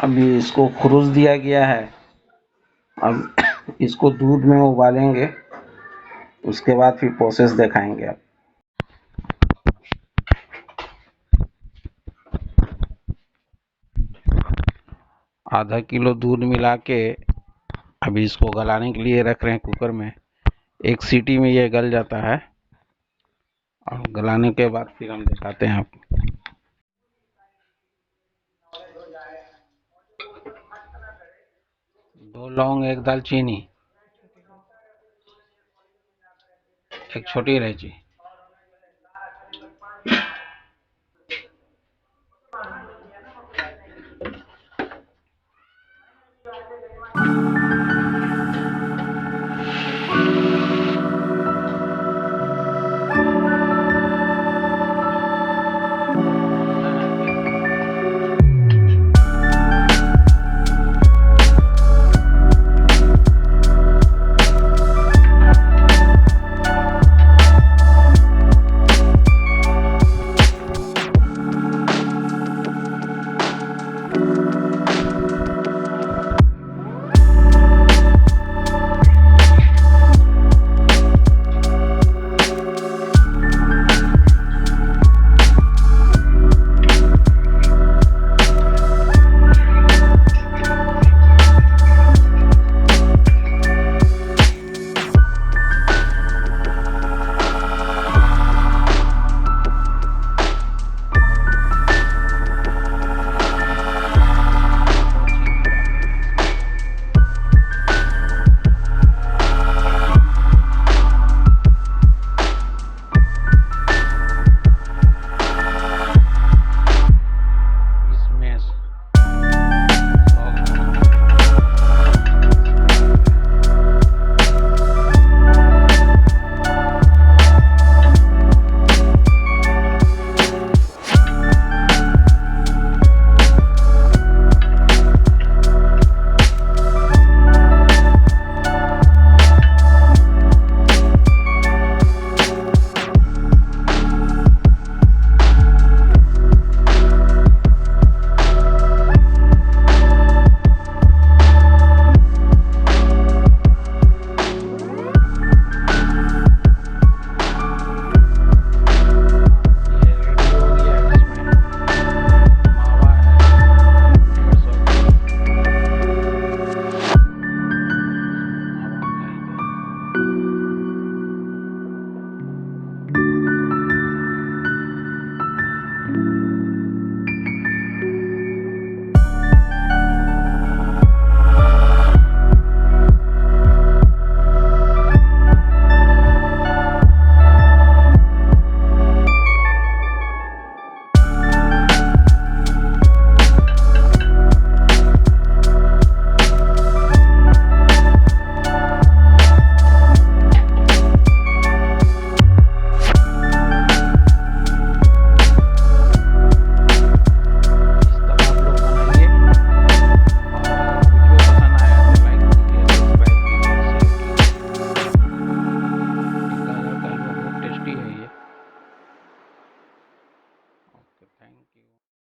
अभी इसको खुरुस दिया गया है। अब इसको दूध में उबालेंगे, उसके बाद फिर प्रोसेस दिखाएंगे आप। आधा किलो दूध मिला के अभी इसको गलाने के लिए रख रहे हैं कुकर में। एक सीटी में ये गल जाता है और गलाने के बाद फिर हम दिखाते हैं आपको। 2 लौंग, 1 दालचीनी, 1 छोटी इलायची।